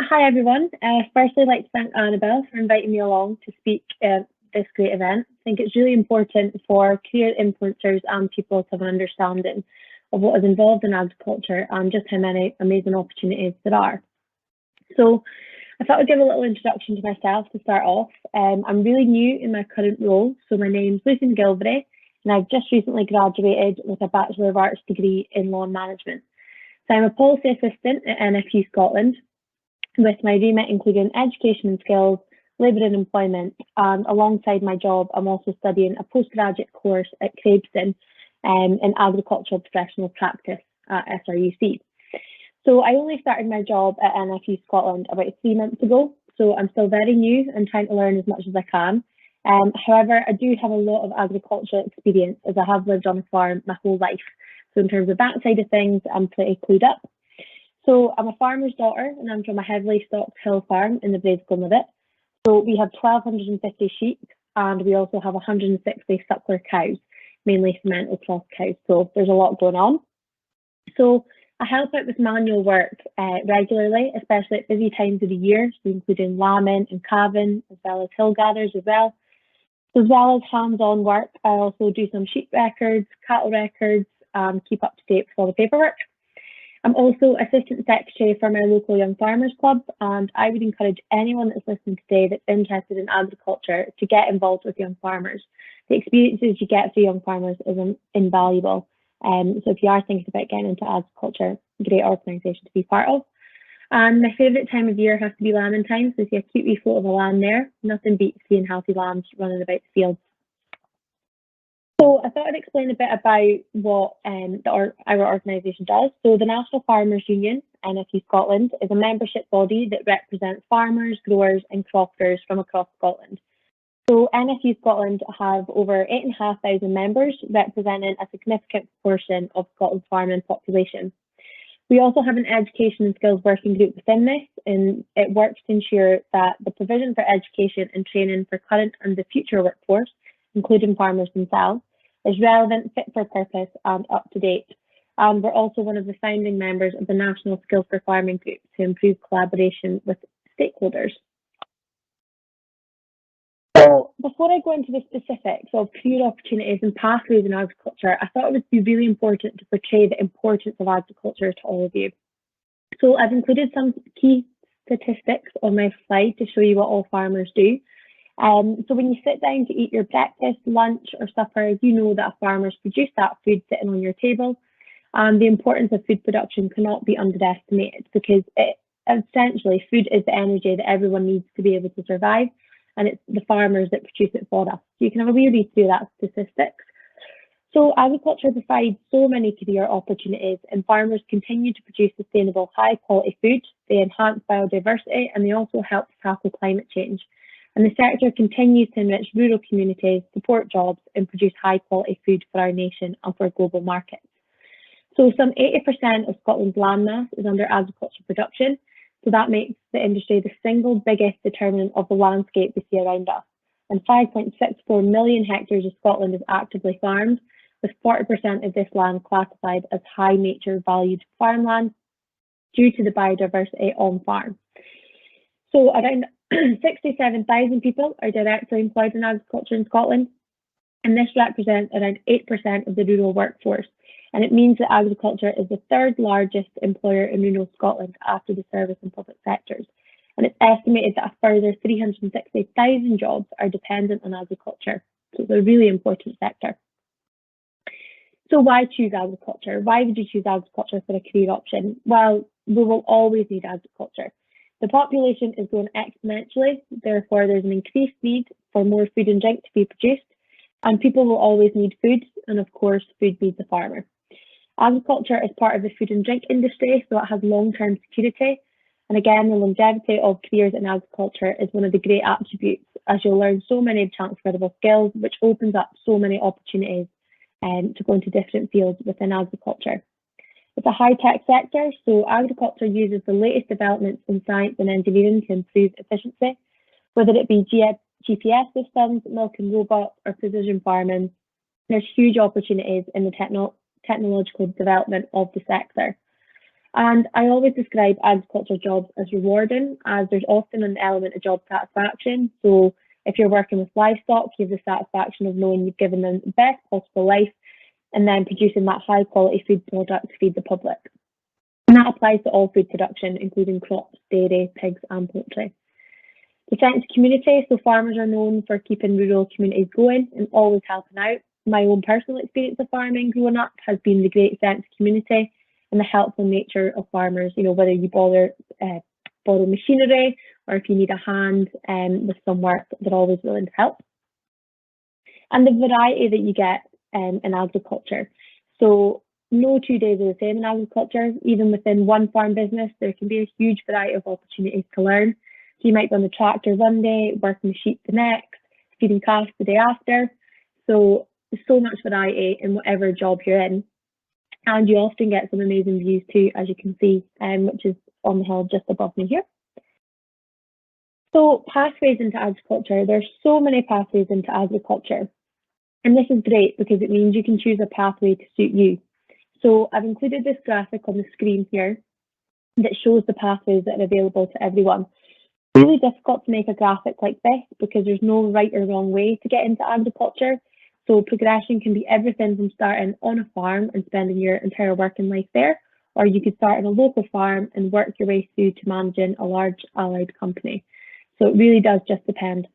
Hi everyone. Firstly, I'd like to thank Annabelle for inviting me along to speak at this great event. I think it's really important for career influencers and people to have an understanding of what is involved in agriculture and just how many amazing opportunities there are. So I thought I'd give a little introduction to myself to start off. I'm really new in my current role, so my name's McGillivray, and I've just recently graduated with a Bachelor of Arts degree in lawn management. So I'm a policy assistant at NFUS Scotland, with my remit including education and skills, labour and employment, and alongside my job, I'm also studying a postgraduate course at Craibston in agricultural professional practice at SRUC. So I only started my job at NFU Scotland about 3 months ago, so I'm still very new and trying to learn as much as I can. However, I do have a lot of agricultural experience as I have lived on a farm my whole life. So in terms of that side of things, I'm pretty clued up. So I'm a farmer's daughter and I'm from a heavily stocked hill farm in the Braidglen of it. So we have 1,250 sheep and we also have 160 suckler cows, mainly fermental cross cows. So there's a lot going on. So I help out with manual work regularly, especially at busy times of the year, so including lambing and calving, as well as hill gathers as well. So as well as hands-on work, I also do some sheep records, cattle records, and keep up to date with all the paperwork. I'm also Assistant Secretary for my local Young Farmers Club, and I would encourage anyone that's listening today that's interested in agriculture to get involved with young farmers. The experiences you get through young farmers is invaluable. So if you are thinking about getting into agriculture, great organisation to be part of. And my favourite time of year has to be lambing time, so if you see a cute wee float of a lamb there, nothing beats seeing healthy lambs running about the fields. So I thought I'd explain a bit about what our organisation does. So the National Farmers Union, NFU Scotland, is a membership body that represents farmers, growers and crofters from across Scotland. So NFU Scotland have over 8,500 members, representing a significant proportion of Scotland's farming population. We also have an education and skills working group within this, and it works to ensure that the provision for education and training for current and the future workforce, including farmers themselves, is relevant, fit for purpose and up to date. And we're also one of the founding members of the National Skills for Farming Group to improve collaboration with stakeholders. So before I go into the specifics of career opportunities and pathways in agriculture, I thought it would be really important to portray the importance of agriculture to all of you. So I've included some key statistics on my slide to show you what all farmers do. So when you sit down to eat your breakfast, lunch or supper, you know that farmers produce that food sitting on your table. And the importance of food production cannot be underestimated because essentially food is the energy that everyone needs to be able to survive. And it's the farmers that produce it for us. So you can have a wee read through that statistics. So agriculture provides so many career opportunities and farmers continue to produce sustainable, high quality food. They enhance biodiversity and they also help to tackle climate change. And the sector continues to enrich rural communities, support jobs and produce high quality food for our nation and for global markets. So some 80% of Scotland's land mass is under agriculture production. So that makes the industry the single biggest determinant of the landscape we see around us. And 5.64 million hectares of Scotland is actively farmed, with 40% of this land classified as high nature valued farmland due to the biodiversity on farm. So around 67,000 people are directly employed in agriculture in Scotland, and this represents around 8% of the rural workforce. And it means that agriculture is the third largest employer in rural Scotland after the service and public sectors. And it's estimated that a further 360,000 jobs are dependent on agriculture. So it's a really important sector. So why choose agriculture? Why would you choose agriculture for a career option? Well, we will always need agriculture. The population is growing exponentially, therefore there's an increased need for more food and drink to be produced, and people will always need food, and of course food needs a farmer. Agriculture is part of the food and drink industry, so it has long-term security, and again the longevity of careers in agriculture is one of the great attributes, as you'll learn so many transferable skills, which opens up so many opportunities to go into different fields within agriculture. It's a high-tech sector, so agriculture uses the latest developments in science and engineering to improve efficiency, whether it be GPS systems, milk and robots, or precision farming. There's huge opportunities in the technological development of the sector. And I always describe agriculture jobs as rewarding, as there's often an element of job satisfaction. So if you're working with livestock, you have the satisfaction of knowing you've given them the best possible life and then producing that high quality food product to feed the public. And that applies to all food production, including crops, dairy, pigs, and poultry. The sense of community, so farmers are known for keeping rural communities going and always helping out. My own personal experience of farming growing up has been the great sense of community and the helpful nature of farmers, whether you borrow machinery or if you need a hand with some work, they're always willing to help. And the variety that you get in agriculture. So no 2 days are the same in agriculture. Even within one farm business, there can be a huge variety of opportunities to learn. So you might be on the tractor one day, working the sheep the next, feeding calves the day after. So there's so much variety in whatever job you're in. And you often get some amazing views too, as you can see, which is on the hill just above me here. So pathways into agriculture, there's so many pathways into agriculture. And this is great because it means you can choose a pathway to suit you. So I've included this graphic on the screen here that shows the pathways that are available to everyone. It's really difficult to make a graphic like this because there's no right or wrong way to get into agriculture. So progression can be everything from starting on a farm and spending your entire working life there, or you could start in a local farm and work your way through to managing a large allied company. So it really does just depend.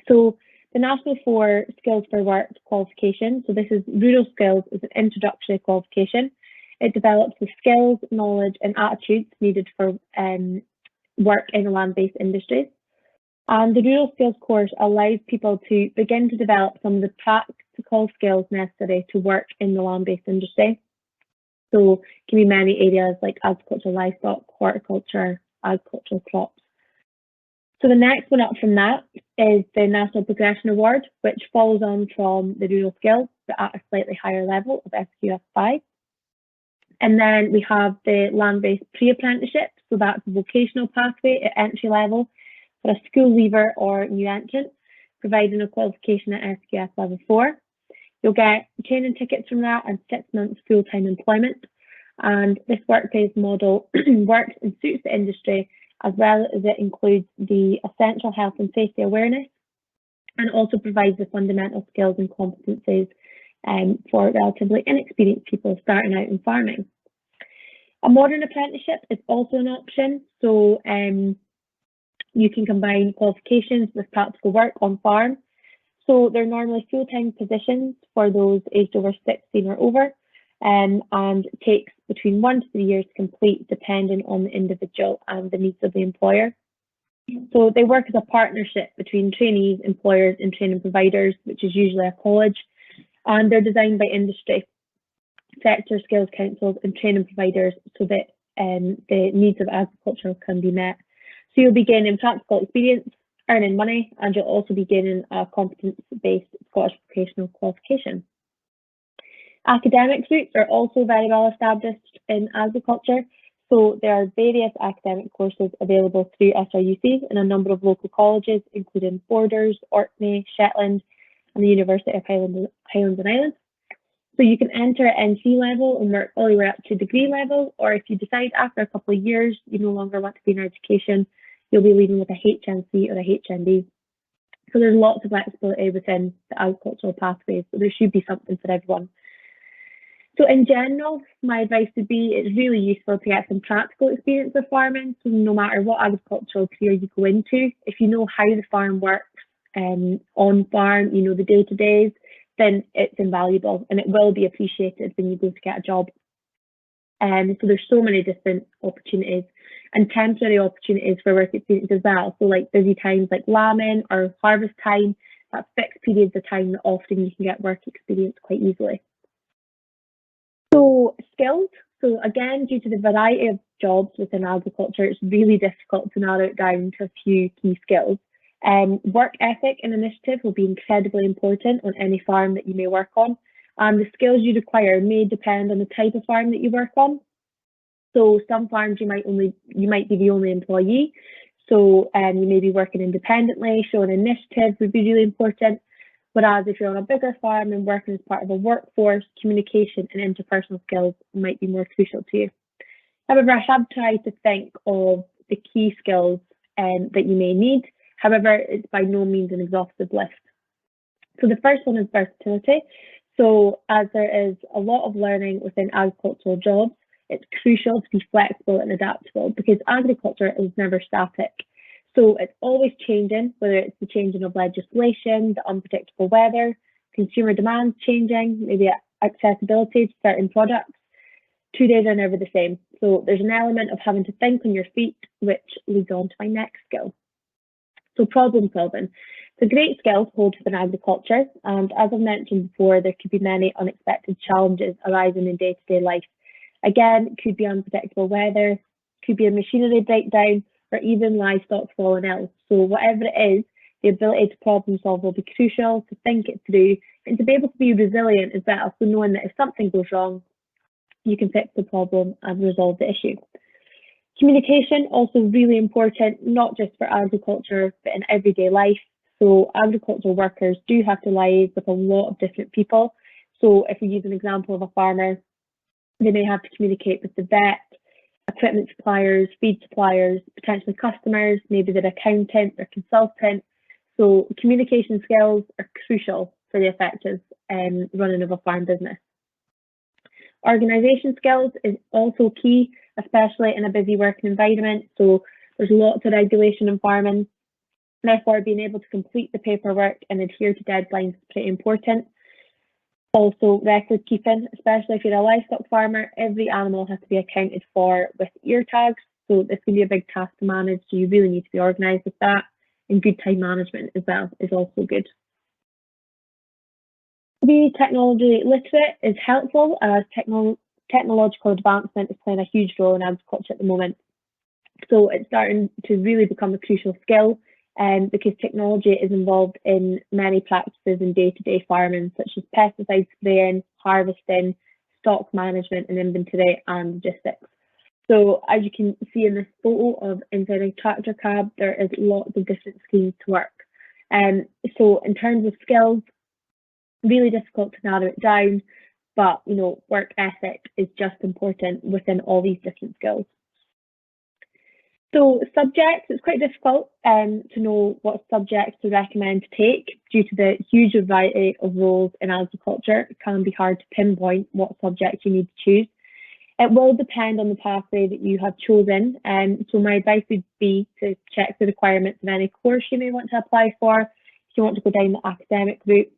So the National for Skills for Work qualification, so this is Rural Skills, is an introductory qualification. It develops the skills, knowledge and attitudes needed for work in the land-based industries. And the Rural Skills course allows people to begin to develop some of the practical skills necessary to work in the land-based industry. So it can be many areas like agriculture, livestock, horticulture, agricultural crops. So the next one up from that is the National Progression Award, which follows on from the Rural Skills, but at a slightly higher level of SQF 5. And then we have the land-based pre-apprenticeship, so that's a vocational pathway at entry level for a school leaver or new entrant, providing a qualification at SQF level 4. You'll get training tickets from that and 6 months full-time employment. And this workplace model works and suits the industry, as well as it includes the essential health and safety awareness and also provides the fundamental skills and competencies for relatively inexperienced people starting out in farming. A modern apprenticeship is also an option, so you can combine qualifications with practical work on farm. So they're normally full-time positions for those aged over 16 or over, and it takes between 1 to 3 years to complete, depending on the individual and the needs of the employer. So they work as a partnership between trainees, employers, and training providers, which is usually a college, and they're designed by industry, sector skills councils, and training providers so that the needs of agriculture can be met. So you'll be gaining practical experience, earning money, and you'll also be gaining a competence-based Scottish vocational qualification. Academic routes are also very well established in agriculture. So there are various academic courses available through SRUCs in a number of local colleges, including Borders, Orkney, Shetland, and the University of Highlands and Islands. So you can enter at NC level and work all the way up to degree level, or if you decide after a couple of years you no longer want to be in education, you'll be leaving with a HNC or a HND. So there's lots of flexibility within the agricultural pathways, so there should be something for everyone. So in general, my advice would be it's really useful to get some practical experience of farming. So no matter what agricultural career you go into, if you know how the farm works on farm, you know the day-to-days, then it's invaluable and it will be appreciated when you go to get a job. So there's so many different opportunities and temporary opportunities for work experience as well. So like busy times like lambing or harvest time, that's fixed periods of time that often you can get work experience quite easily. So skills, so again, due to the variety of jobs within agriculture, it's really difficult to narrow it down to a few key skills. Work ethic and initiative will be incredibly important on any farm that you may work on. And the skills you require may depend on the type of farm that you work on. So some farms you might be the only employee. So you may be working independently, showing initiative would be really important. Whereas if you're on a bigger farm and working as part of a workforce, communication and interpersonal skills might be more crucial to you. However, I have tried to think of the key skills that you may need. However, it's by no means an exhaustive list. So the first one is versatility. So as there is a lot of learning within agricultural jobs, it's crucial to be flexible and adaptable because agriculture is never static. So it's always changing, whether it's the changing of legislation, the unpredictable weather, consumer demands changing, maybe accessibility to certain products. 2 days are never the same. So there's an element of having to think on your feet, which leads on to my next skill. So problem solving. It's a great skill to hold within agriculture. And as I've mentioned before, there could be many unexpected challenges arising in day-to-day life. Again, it could be unpredictable weather, could be a machinery breakdown, or even livestock falling ill. So whatever it is, the ability to problem solve will be crucial, to think it through, and to be able to be resilient as well. So knowing that if something goes wrong, you can fix the problem and resolve the issue. Communication, also really important, not just for agriculture, but in everyday life. So agricultural workers do have to liaise with a lot of different people. So if we use an example of a farmer, they may have to communicate with the vet, equipment suppliers, feed suppliers, potentially customers, maybe their accountant, their consultant. So communication skills are crucial for the effective running of a farm business. Organisation skills is also key, especially in a busy working environment. So there's lots of regulation in farming. Therefore, being able to complete the paperwork and adhere to deadlines is pretty important. Also, record keeping, especially if you're a livestock farmer, every animal has to be accounted for with ear tags. So this can be a big task to manage. So you really need to be organised with that. And good time management as well is also good. To be technology literate is helpful as technological advancement is playing a huge role in agriculture at the moment. So it's starting to really become a crucial skill because technology is involved in many practices in day-to-day farming, such as pesticide spraying, harvesting, stock management and inventory and logistics. So as you can see in this photo of inside a tractor cab, there is lots of different schemes to work. So in terms of skills, really difficult to narrow it down, but work ethic is just important within all these different skills. So subjects, it's quite difficult to know what subjects to recommend to take due to the huge variety of roles in agriculture. It can be hard to pinpoint what subject you need to choose. It will depend on the pathway that you have chosen. So my advice would be to check the requirements of any course you may want to apply for, if you want to go down the academic route.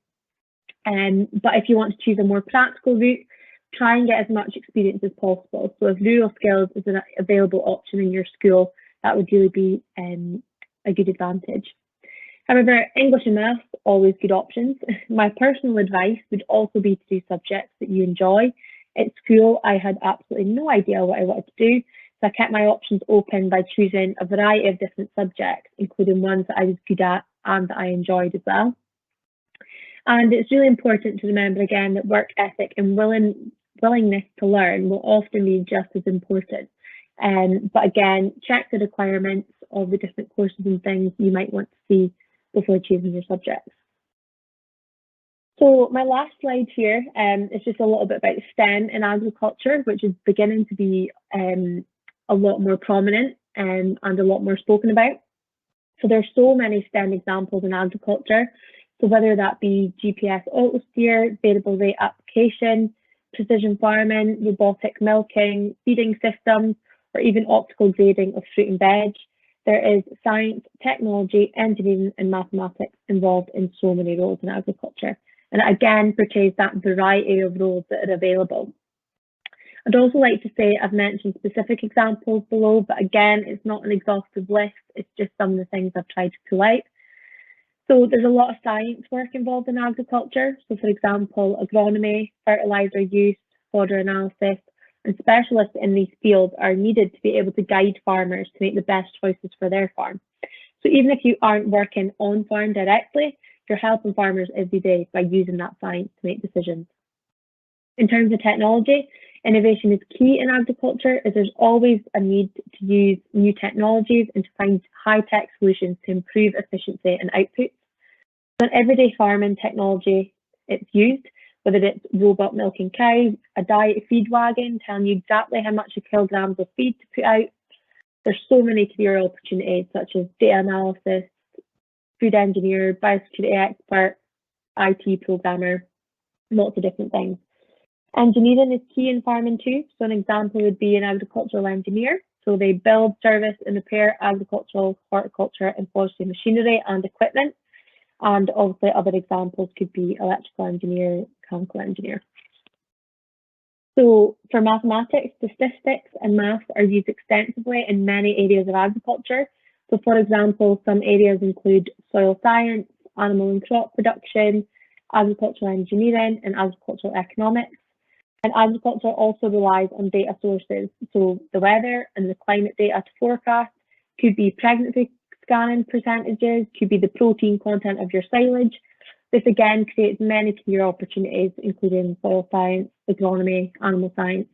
But if you want to choose a more practical route, try and get as much experience as possible. So if rural skills is an available option in your school, that would really be a good advantage. However, English and maths, always good options. My personal advice would also be to do subjects that you enjoy. At school, I had absolutely no idea what I wanted to do, so I kept my options open by choosing a variety of different subjects, including ones that I was good at and that I enjoyed as well. And it's really important to remember again that work ethic and willingness to learn will often be just as important. But again, check the requirements of the different courses and things you might want to see before choosing your subjects. So my last slide here is just a little bit about STEM in agriculture, which is beginning to be a lot more prominent and a lot more spoken about. So there's so many STEM examples in agriculture. So whether that be GPS auto steer, variable rate application, precision farming, robotic milking, feeding systems, or even optical grading of fruit and veg, there is science, technology, engineering and mathematics involved in so many roles in agriculture. And it again portrays that variety of roles that are available. I'd also like to say I've mentioned specific examples below, but again, it's not an exhaustive list. It's just some of the things I've tried to pull out. So there's a lot of science work involved in agriculture. So for example, agronomy, fertilizer use, fodder analysis, and specialists in these fields are needed to be able to guide farmers to make the best choices for their farm. So even if you aren't working on farm directly, you're helping farmers every day by using that science to make decisions. In terms of technology, innovation is key in agriculture as there's always a need to use new technologies and to find high-tech solutions to improve efficiency and output. So in everyday farming technology, it's used, whether it's robot milking cows, a diet feed wagon telling you exactly how much kilograms of feed to put out. There's so many career opportunities such as data analysis, food engineer, biosecurity expert, IT programmer, lots of different things. Engineering is key in farming too. So an example would be an agricultural engineer. So they build, service and repair agricultural, horticulture and forestry machinery and equipment. And obviously other examples could be electrical engineer, mechanical engineer. So for mathematics, statistics and maths are used extensively in many areas of agriculture. So for example, some areas include soil science, animal and crop production, agricultural engineering and agricultural economics. And agriculture also relies on data sources. So the weather and the climate data to forecast could be pregnancy scanning percentages, could be the protein content of your silage. This again creates many career opportunities, including soil science, agronomy, animal science,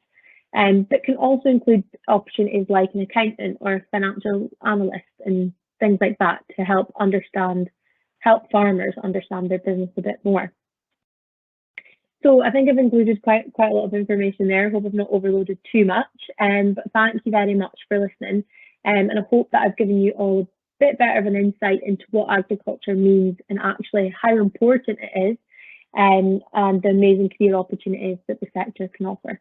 but can also include opportunities like an accountant or a financial analyst and things like that to help farmers understand their business a bit more. So I think I've included quite a lot of information there. I hope I've not overloaded too much, but thank you very much for listening. And I hope that I've given you all a bit better of an insight into what agriculture means and actually how important it is, and the amazing career opportunities that the sector can offer.